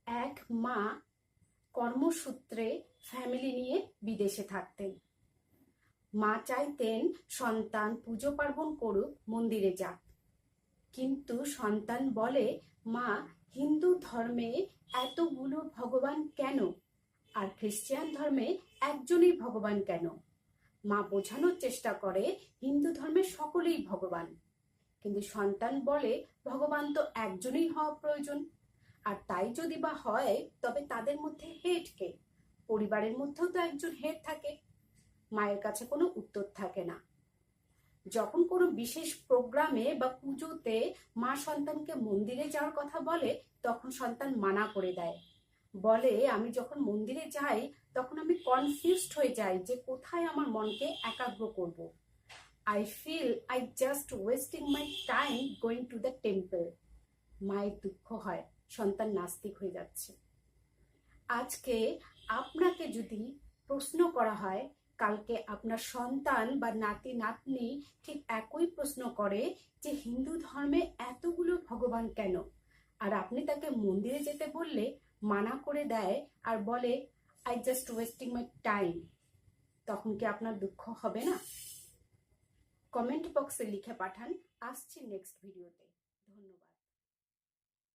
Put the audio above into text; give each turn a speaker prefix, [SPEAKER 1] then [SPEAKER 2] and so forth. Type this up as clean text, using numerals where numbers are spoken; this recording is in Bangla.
[SPEAKER 1] এক মা কর্মসূত্রে ফ্যামিলি নিয়ে বিদেশে থাকতেন। মা চাইতেন সন্তান পুজো পার্বণ করুক, মন্দিরে যাক। কিন্তু সন্তান বলে, মা, হিন্দু ধর্মে এতগুলো ভগবান কেন, আর খ্রিস্টান ধর্মে একজনই ভগবান কেন? মা বোঝানোর চেষ্টা করে হিন্দু ধর্মে সকলেই ভগবান, কিন্তু সন্তান বলে ভগবান তো একজনই হওয়া প্রয়োজন। আর তাই যদি বা হয়, তবে তাদের মধ্যে হেড কে? পরিবারের মধ্যেও তো একজন হেড থাকে। মায়ের কাছে কোনো উত্তর থাকে না। যখন কোনো বিশেষ প্রোগ্রামে বা পুজোতে মা সন্তানকে মন্দিরে যাওয়ার কথা বলে, তখন সন্তান মানা করে দেয়। বলে, আমি যখন মন্দিরে যাই তখন আমি কনফিউজড হয়ে যাই যে কোথায় আমার মনকে একাগ্র করব। I feel I just wasting my time going to the temple. মায়ের দুঃখ হয়, সন্তান নাস্তিক হয়ে যাচ্ছে। আজকে আপনাকে যদি প্রশ্ন করা হয়, কালকে আপনার সন্তান বা নাতি নাতনি ঠিক একই প্রশ্ন করে যে হিন্দু ধর্মে এতগুলো ভগবান কেন, আর আপনি তাকে মন্দিরে যেতে বললে মানা করে দেয় আর বলে I just wasting my time, তখন কি আপনার দুঃখ হবে না? কমেন্ট বক্সে লিখে পাঠান। আসছি নেক্সট ভিডিওতে। ধন্যবাদ।